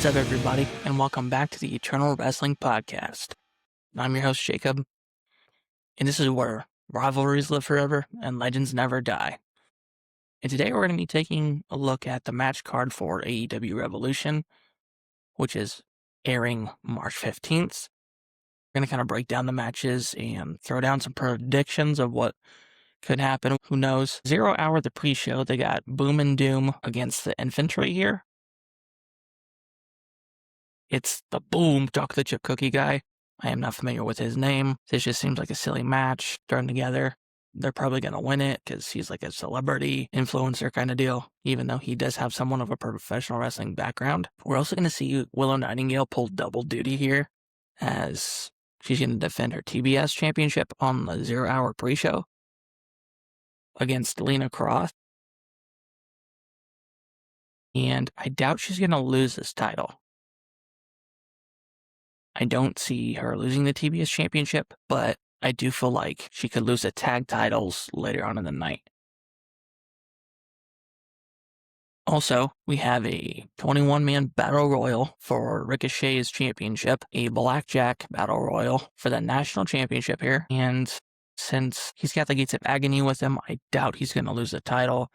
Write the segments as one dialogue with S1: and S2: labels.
S1: What's up, everybody, and welcome back to the Eternal Wrestling Podcast. I'm your host, Jacob, and this is where rivalries live forever and legends never die. And today we're going to be taking a look at the match card for AEW Revolution, which is airing March 15th. We're going to kind of break down the matches and throw down some predictions of what could happen. Who knows? 0 hour the pre-show, they got Boom and Doom against the Infantry here. It's the Boom chocolate chip cookie guy. I am not familiar with his name. This just seems like a silly match thrown together. They're probably going to win it because he's like a celebrity influencer kind of deal, even though he does have somewhat of a professional wrestling background. We're also going to see Willow Nightingale pull double duty here as she's going to defend her TBS championship on the 0 hour pre-show against Lena Cross. And I doubt she's going to lose this title. I don't see her losing the TBS championship, but I do feel like she could lose the tag titles later on in the night. Also, we have a 21-man battle royal for Ricochet's championship, a blackjack battle royal for the national championship here, and since he's got the Gates of Agony with him, I doubt he's going to lose the title.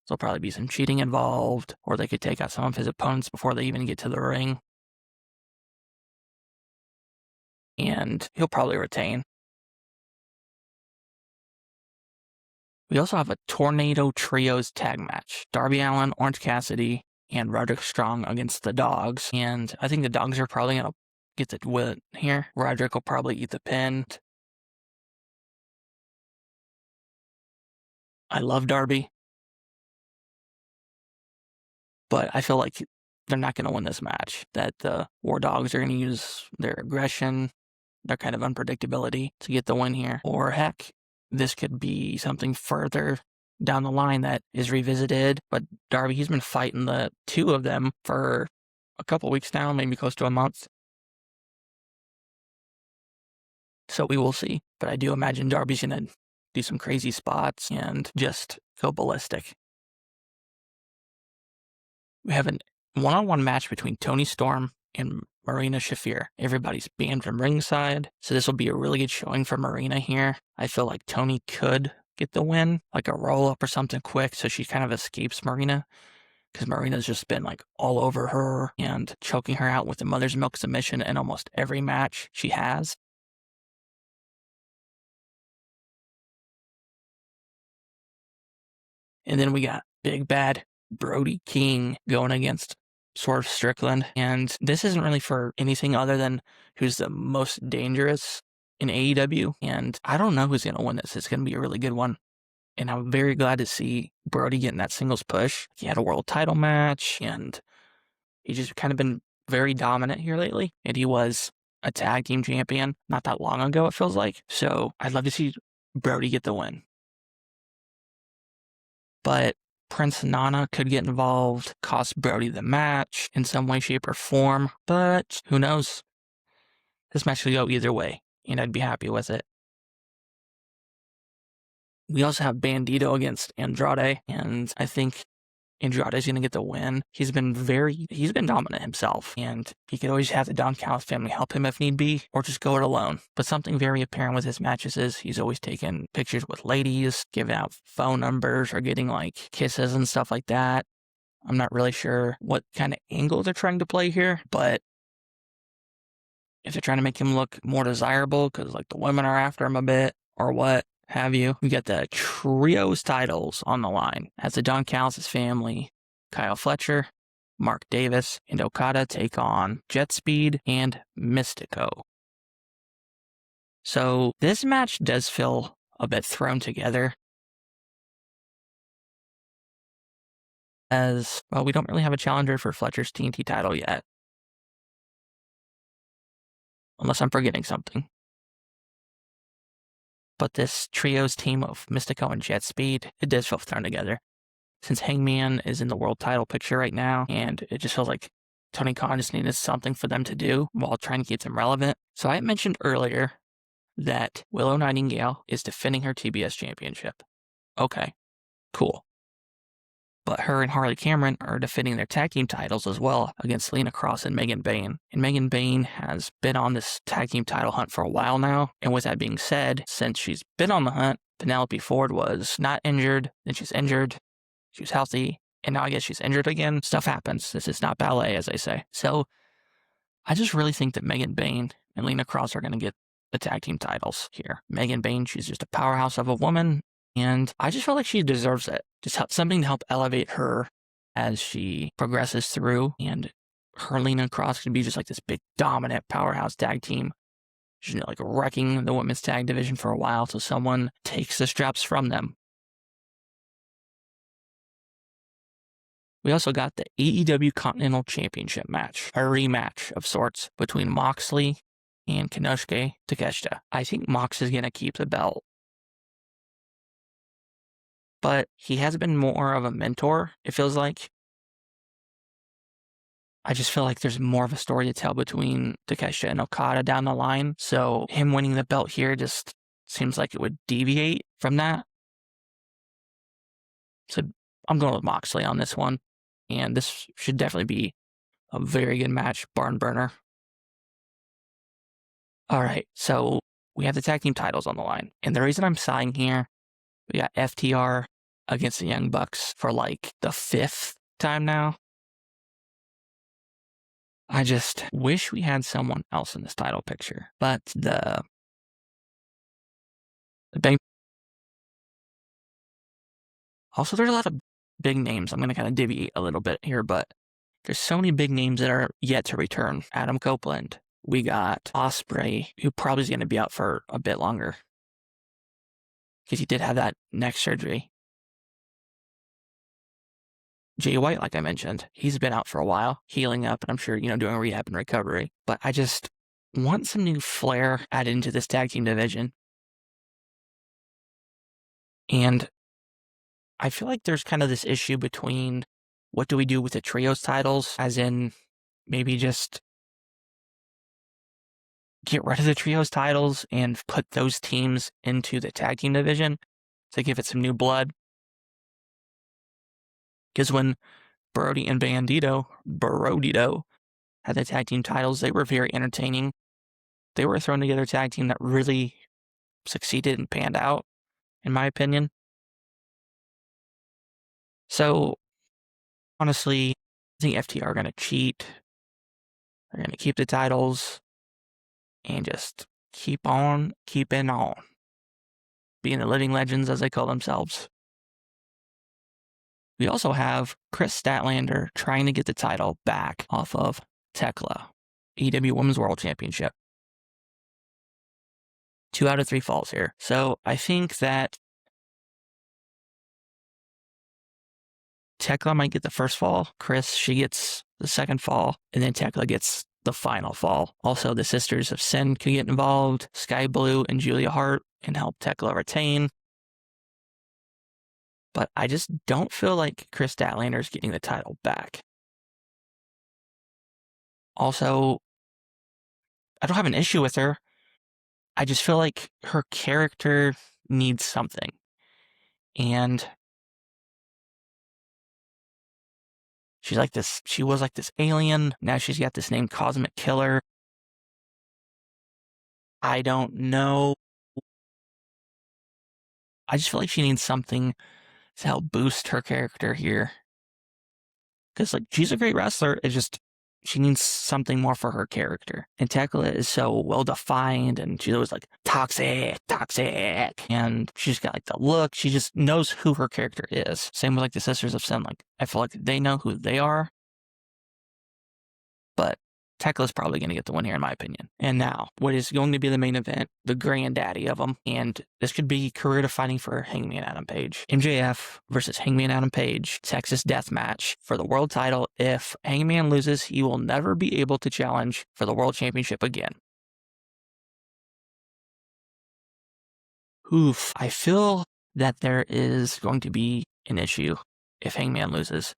S1: There'll probably be some cheating involved, or they could take out some of his opponents before they even get to the ring. And he'll probably retain. We also have a Tornado Trios tag match. Darby Allin, Orange Cassidy, and Roderick Strong against the Dogs. And I think the Dogs are probably going to get the win here. Roderick will probably eat the pin. I love Darby, but I feel like they're not going to win this match. That the War Dogs are going to use their aggression, their kind of unpredictability to get the win here. Or heck, this could be something further down the line that is revisited. But Darby, he's been fighting the two of them for a couple weeks now, maybe close to a month. So we will see. But I do imagine Darby's going to do some crazy spots and just go ballistic. We have a one-on-one match between Toni Storm and Marina Shafir. Everybody's banned from ringside, so this will be a really good showing for Marina here. I feel like Toni could get the win, like a roll-up or something quick, so she kind of escapes Marina, because Marina's just been like all over her and choking her out with the mother's milk submission in almost every match she has. And then we got Big Bad Brody King going against Swerve Strickland, and this isn't really for anything other than who's the most dangerous in AEW, and I don't know who's going to win this. It's going to be a really good one, and I'm very glad to see Brody getting that singles push. He had a world title match, and he's just kind of been very dominant here lately, and he was a tag team champion not that long ago, it feels like, so I'd love to see Brody get the win. But Prince Nana could get involved, cost Brody the match in some way, shape, or form, but who knows? This match could go either way, and I'd be happy with it. We also have Bandito against Andrade, and I think Andrade's going to get the win. He's been dominant himself, and he could always have the Don Callis family help him if need be, or just go it alone. But something very apparent with his matches is he's always taking pictures with ladies, giving out phone numbers, or getting like kisses and stuff like that. I'm not really sure what kind of angle they're trying to play here, but if they're trying to make him look more desirable because like the women are after him a bit, or what have you. We got the trios titles on the line as the Don Callis' family, Kyle Fletcher, Mark Davis, and Okada take on Jet Speed and Mystico. So this match does feel a bit thrown together, as well, we don't really have a challenger for Fletcher's TNT title yet, unless I'm forgetting something. But this trios team of Mystico and Jet Speed, it does feel thrown together. Since Hangman is in the world title picture right now, and it just feels like Tony Khan just needed something for them to do while trying to keep them relevant. So I mentioned earlier that Willow Nightingale is defending her TBS championship. Okay, cool. But her and Harley Cameron are defending their tag team titles as well against Selena Cross and Megan Bayne. And Megan Bayne has been on this tag team title hunt for a while now. And with that being said, since she's been on the hunt, Penelope Ford was not injured, then she's injured, she was healthy, and now I guess she's injured again. Stuff happens. This is not ballet, as they say. So I just really think that Megan Bayne and Lena Cross are going to get the tag team titles here. Megan Bayne, she's just a powerhouse of a woman, and I just feel like she deserves it. Just something to help elevate her as she progresses through, and her Lena Cross could be just like this big dominant powerhouse tag team. She's like wrecking the women's tag division for a while till someone takes the straps from them. We also got the AEW Continental Championship match, a rematch of sorts between Moxley and Konosuke Takeshita. I think Mox is going to keep the belt, but he has been more of a mentor, it feels like. I just feel like there's more of a story to tell between Takeshita and Okada down the line, so him winning the belt here just seems like it would deviate from that. So I'm going with Moxley on this one, and this should definitely be a very good match, barn burner. All right, so we have the tag team titles on the line, and the reason I'm sighing here, we got FTR against the Young Bucks for like the 5th time now. I just wish we had someone else in this title picture, but the big. Also, there's a lot of big names. I'm going to kind of deviate a little bit here, but there's so many big names that are yet to return. Adam Copeland. We got Ospreay, who probably is going to be out for a bit longer because he did have that neck surgery. Jay White, like I mentioned, he's been out for a while, healing up, and I'm sure, doing rehab and recovery. But I just want some new flair added into this tag team division. And I feel like there's kind of this issue between what do we do with the trios titles, as in maybe just get rid of the trios titles and put those teams into the tag team division to give it some new blood. Because when Brody and Bandito had the tag team titles, they were very entertaining. They were thrown together a tag team that really succeeded and panned out, in my opinion. So, honestly, I think FTR are going to cheat. They're going to keep the titles and just keep on keeping on. Being the living legends, as they call themselves. We also have Kris Statlander trying to get the title back off of Thekla, AEW Women's World Championship. 2 out of 3 falls here. So I think that Thekla might get the first fall. Kris, she gets the second fall. And then Thekla gets the final fall. Also, the Sisters of Sin could get involved. Sky Blue and Julia Hart can help Thekla retain. But I just don't feel like Kris Statlander is getting the title back. Also, I don't have an issue with her. I just feel like her character needs something. And she was like this alien. Now she's got this name, Cosmic Killer. I don't know. I just feel like she needs something to help boost her character here. Because, she's a great wrestler. It's just, she needs something more for her character. And Thekla is so well-defined, and she's always toxic. And she's got, the look. She just knows who her character is. Same with, the Sisters of Sin. I feel like they know who they are. But Tekla's probably going to get the win here, in my opinion. And now, what is going to be the main event, the granddaddy of them, and this could be career-defining for Hangman Adam Page. MJF versus Hangman Adam Page, Texas Deathmatch for the world title. If Hangman loses, he will never be able to challenge for the world championship again. Oof, I feel that there is going to be an issue if Hangman loses.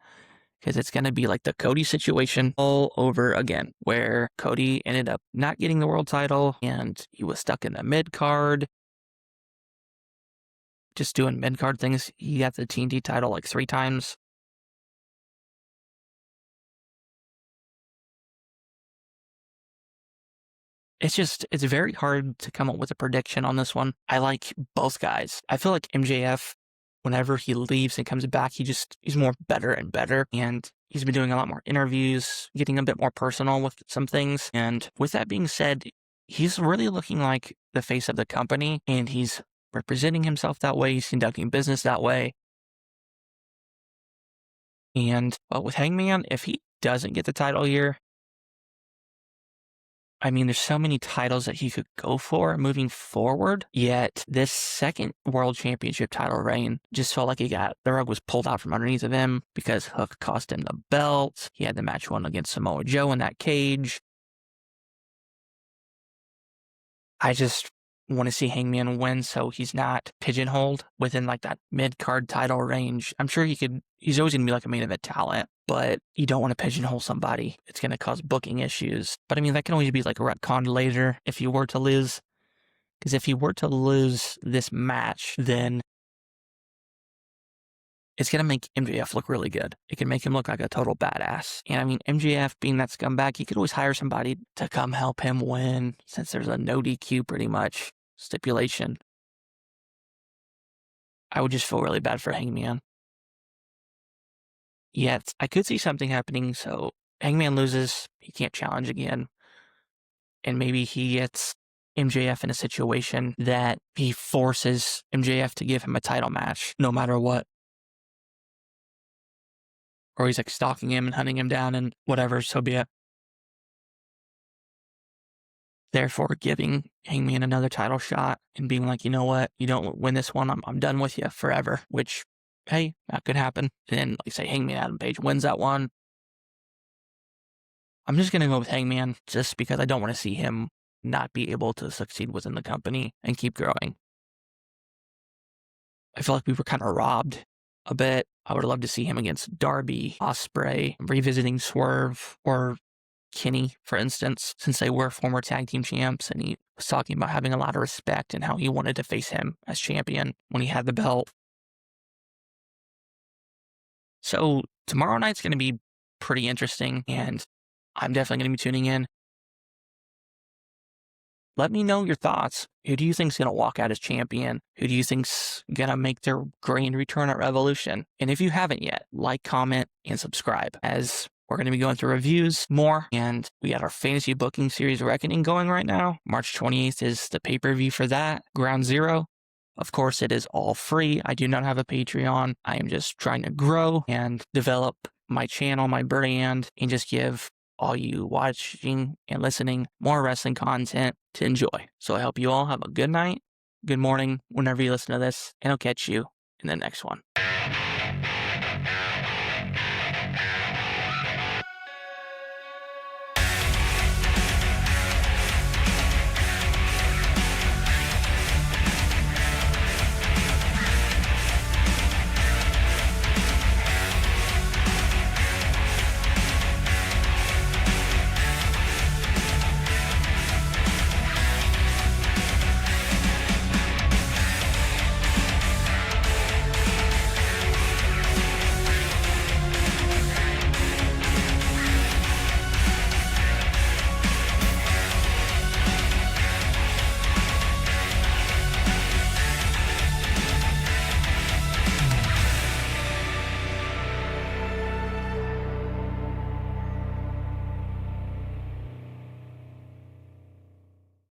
S1: Because it's going to be like the Cody situation all over again, where Cody ended up not getting the world title and he was stuck in the mid-card. Just doing mid-card things. He got the TNT title 3 times. It's very hard to come up with a prediction on this one. I like both guys. I feel like MJF, whenever he leaves and comes back, he's more better and better. And he's been doing a lot more interviews, getting a bit more personal with some things. And with that being said, he's really looking like the face of the company, and he's representing himself that way. He's conducting business that way. And with Hangman, if he doesn't get the title here, I mean, there's so many titles that he could go for moving forward, yet this second world championship title reign just felt like the rug was pulled out from underneath of him because Hook cost him the belt. He had the match won against Samoa Joe in that cage. I just want to see Hangman win so he's not pigeonholed within like that mid-card title range. I'm sure he's always going to be like a main event talent, but you don't want to pigeonhole somebody. It's going to cause booking issues. But I mean, that can always be like retconned later if you were to lose. Because if he were to lose this match, then it's going to make MJF look really good. It can make him look like a total badass. And I mean, MJF being that scumbag, he could always hire somebody to come help him win since there's a no DQ pretty much stipulation. I would just feel really bad for Hangman. Yet, I could see something happening, so Hangman loses, he can't challenge again. And maybe he gets MJF in a situation that he forces MJF to give him a title match, no matter what. Or he's like stalking him and hunting him down and whatever, so be it. Therefore, giving Hangman another title shot and being like, you know what, you don't win this one, I'm done with you forever, which, hey, that could happen. And then, like say, Hangman Adam Page wins that one. I'm just going to go with Hangman just because I don't want to see him not be able to succeed within the company and keep growing. I feel like we were kind of robbed a bit. I would love to see him against Darby, Ospreay, revisiting Swerve, or Kenny, for instance, since they were former tag team champs, and he was talking about having a lot of respect and how he wanted to face him as champion when he had the belt. So tomorrow night's going to be pretty interesting, and I'm definitely going to be tuning in. Let me know your thoughts. Who do you think's going to walk out as champion? Who do you think's going to make their grand return at Revolution? And if you haven't yet, like, comment, and subscribe, as we're going to be going through reviews more, and we got our Fantasy Booking Series Reckoning going right now. March 28th is the pay-per-view for that, Ground Zero. Of course, it is all free. I do not have a Patreon. I am just trying to grow and develop my channel, my brand, and just give all you watching and listening more wrestling content to enjoy. So I hope you all have a good night, good morning, whenever you listen to this, and I'll catch you in the next one.